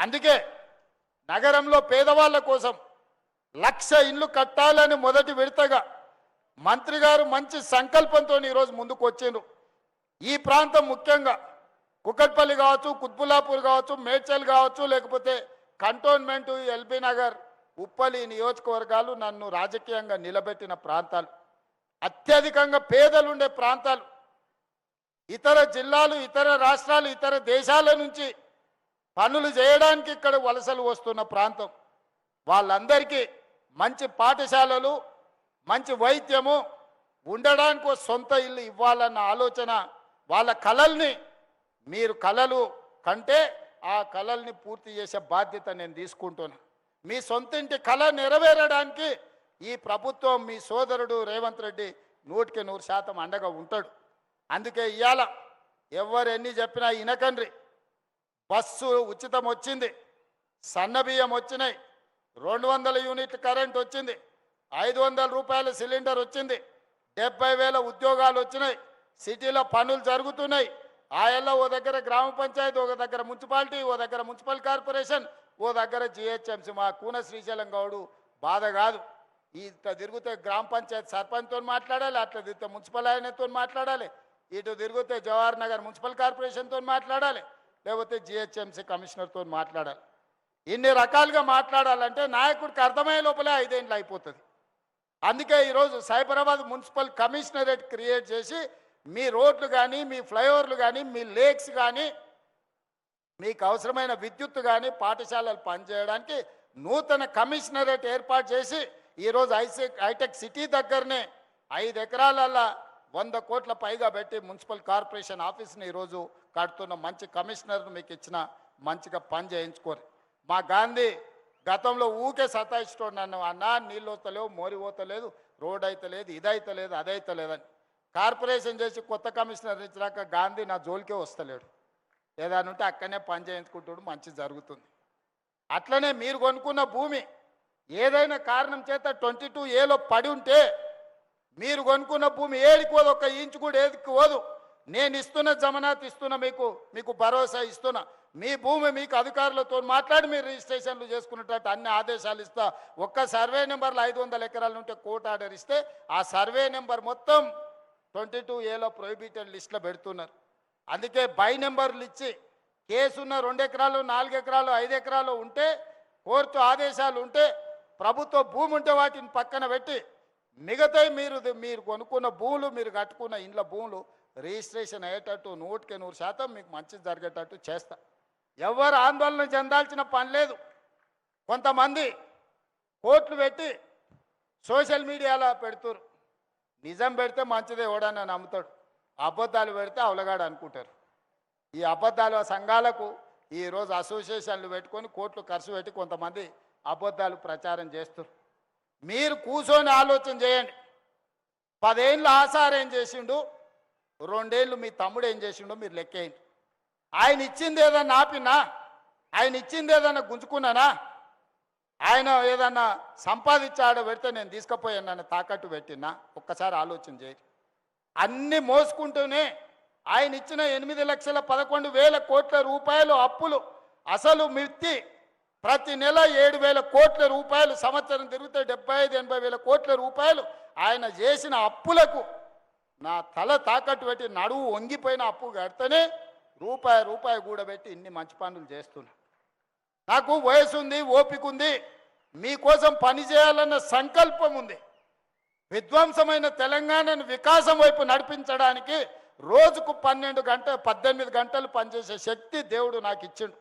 అందుకే నగరంలో పేదవాళ్ళ కోసం 1,00,000 ఇళ్ళు కట్టాలని మొదటి విడతగా మంత్రి గారు మంచి సంకల్పంతో ఈరోజు ముందుకు వచ్చిండ్రు. ఈ ప్రాంతం ముఖ్యంగా కుకట్పల్లి కావచ్చు, కుత్బుల్లాపూర్ కావచ్చు, మేడ్చల్ కావచ్చు, లేకపోతే కంటోన్మెంటు, ఎల్బీ నగర్, ఉప్పలి నియోజకవర్గాలు నన్ను రాజకీయంగా నిలబెట్టిన ప్రాంతాలు, అత్యధికంగా పేదలుండే ప్రాంతాలు. ఇతర జిల్లాలు, ఇతర రాష్ట్రాలు, ఇతర దేశాల నుంచి పనులు చేయడానికి ఇక్కడ వలసలు వస్తున్న ప్రాంతం. వాళ్ళందరికీ మంచి పాఠశాలలు, మంచి వైద్యము, ఉండడానికి సొంత ఇల్లు ఇవ్వాలన్న ఆలోచన, వాళ్ళ కలల్ని మీరు కలలు కంటే ఆ కలల్ని పూర్తి చేసే బాధ్యత నేను తీసుకుంటున్నాను. మీ సొంతింటి కళ నెరవేరడానికి ఈ ప్రభుత్వం, మీ సోదరుడు రేవంత్ రెడ్డి 100% అండగా ఉంటాడు. అందుకే ఇవాళ ఎవరు ఎన్ని చెప్పినా ఇనకండ్రి. బస్సు ఉచితం వచ్చింది, సన్నబియ్యం వచ్చినాయి, 200 యూనిట్ల కరెంట్ వచ్చింది, 500 రూపాయల సిలిండర్ వచ్చింది, 70,000 ఉద్యోగాలు వచ్చినాయి, సిటీలో పనులు జరుగుతున్నాయి. ఆయల్లో ఓ దగ్గర గ్రామ పంచాయతీ, ఒక దగ్గర మున్సిపాలిటీ, ఓ దగ్గర మున్సిపల్ కార్పొరేషన్, ఓ దగ్గర జిహెచ్ఎంసీ. మా కూన శ్రీశైలం గౌడు బాధ కాదు. ఇట్లా తిరిగితే గ్రామ పంచాయతీ సర్పంచ్తో మాట్లాడాలి, అట్లా తిరిగితే మున్సిపల్ ఆయనతో మాట్లాడాలి, ఇటు తిరిగితే జవహర్ నగర్ మున్సిపల్ కార్పొరేషన్తో మాట్లాడాలి, లేకపోతే జిహెచ్ఎంసీ కమిషనర్తో మాట్లాడాలి. ఇన్ని రకాలుగా మాట్లాడాలంటే నాయకుడికి అర్థమయ్యే లోపలే 5 ఏళ్ళు అయిపోతుంది. అందుకే ఈరోజు సైబరాబాద్ మున్సిపల్ కమిషనరేట్ క్రియేట్ చేసి మీ రోడ్లు కానీ, మీ ఫ్లైఓవర్లు కానీ, మీ లేక్స్ కానీ, మీకు అవసరమైన విద్యుత్తు కానీ, పాఠశాలలు పనిచేయడానికి నూతన కమిషనరేట్ ఏర్పాటు చేసి ఈరోజు హైటెక్ సిటీ దగ్గరనే 5 ఎకరాలల్లో 100 కోట్ల పైగా పెట్టి మున్సిపల్ కార్పొరేషన్ ఆఫీస్ని ఈరోజు కడుతున్న మంచి కమిషనర్ను మీకు ఇచ్చిన, మంచిగా పని చేయించుకోరు. మా గాంధీ గతంలో ఊకే సతాయిస్తాడు నన్ను, అన్నా నీళ్ళు వస్తలేవు, మోరి పోతలేదు, రోడ్ అయితే లేదు, ఇదైతే లేదు, అదైతే లేదని. కార్పొరేషన్ చేసి కొత్త కమిషనర్ ఇచ్చినాక గాంధీ నా జోలికే వస్తలేడు. ఏదైనా ఉంటే అక్కడనే పని చేయించుకుంటాడు, మంచి జరుగుతుంది. అట్లనే మీరు కొనుక్కున్న భూమి ఏదైనా కారణం చేత 22A పడి ఉంటే, మీరు కొనుక్కున్న భూమి ఏడికి పోదు, 1 ఇంచు కూడా ఏదికి పోదు. నేను ఇస్తున్న జమనాత్ ఇస్తున్నా, మీకు భరోసా ఇస్తున్నా. మీ భూమి మీకు అధికారులతో మాట్లాడి మీరు రిజిస్ట్రేషన్లు చేసుకున్నట్టు అన్ని ఆదేశాలు ఇస్తా. ఒక్క సర్వే నెంబర్లు 500 ఎకరాలు ఉంటే కోర్టు ఆర్డర్ ఇస్తే ఆ సర్వే నెంబర్ మొత్తం 22A ప్రొహిబిటెడ్ లిస్టులో పెడుతున్నారు. అందుకే బై నెంబర్లు ఇచ్చి కేసున్న 2 ఎకరాలు, 4 ఎకరాలు, 5 ఎకరాలు ఉంటే, కోర్టు ఆదేశాలు ఉంటే, ప్రభుత్వ భూమి ఉంటే వాటిని పక్కన పెట్టి మిగతాయి మీరు కొనుక్కున్న భూములు, మీరు కట్టుకున్న ఇండ్ల భూములు రిజిస్ట్రేషన్ అయ్యేటట్టు 100% మీకు మంచి జరిగేటట్టు చేస్తా. ఎవరు ఆందోళన చెందాల్సిన పని లేదు. కొంతమంది కోట్లు పెట్టి సోషల్ మీడియాలో పెడుతురు. నిజం పెడితే మంచిదే, ఎవడన్నా నమ్ముతాడు. అబద్ధాలు పెడితే అవలగాడు అనుకుంటారు. ఈ అబద్ధాల సంఘాలకు ఈరోజు అసోసియేషన్లు పెట్టుకొని కోట్లు ఖర్చు పెట్టి కొంతమంది అబద్ధాలు ప్రచారం చేస్తారు. మీరు కూర్చొని ఆలోచన చేయండి. 10 ఏళ్ళు ఆసారు ఏం చేసిండు, 2 ఏళ్ళు మీ తమ్ముడు ఏం చేసిండో మీరు లెక్కేయండి. ఆయన ఇచ్చింది ఏదన్నా ఆపినా, ఆయన ఇచ్చింది ఏదన్నా గుంజుకున్నానా, ఆయన ఏదన్నా సంపాదించాడో పెడితే నేను తీసుకుపోయాను నన్ను తాకట్టు పెట్టినా, ఒక్కసారి ఆలోచన చేయండి. అన్నీ మోసుకుంటూనే ఆయన ఇచ్చిన 8,11,000 కోట్ల రూపాయలు అప్పులు, అసలు మిత్తి ప్రతి నెల 7,000 కోట్ల రూపాయలు, సంవత్సరం తిరిగితే 75,000-80,000 కోట్ల రూపాయలు ఆయన చేసిన అప్పులకు నా తల తాకట్టు పెట్టి నడువు వంగిపోయిన అప్పు కడితేనే రూపాయి కూడబెట్టి ఇన్ని మంచి పనులు చేస్తున్నా. నాకు వయసు ఉంది, ఓపిక ఉంది, మీకోసం పని చేయాలన్న సంకల్పం ఉంది. విధ్వంసమైన తెలంగాణను వికాసం వైపు నడిపించడానికి రోజుకు 18 గంటలు పనిచేసే శక్తి దేవుడు నాకు ఇచ్చిండు.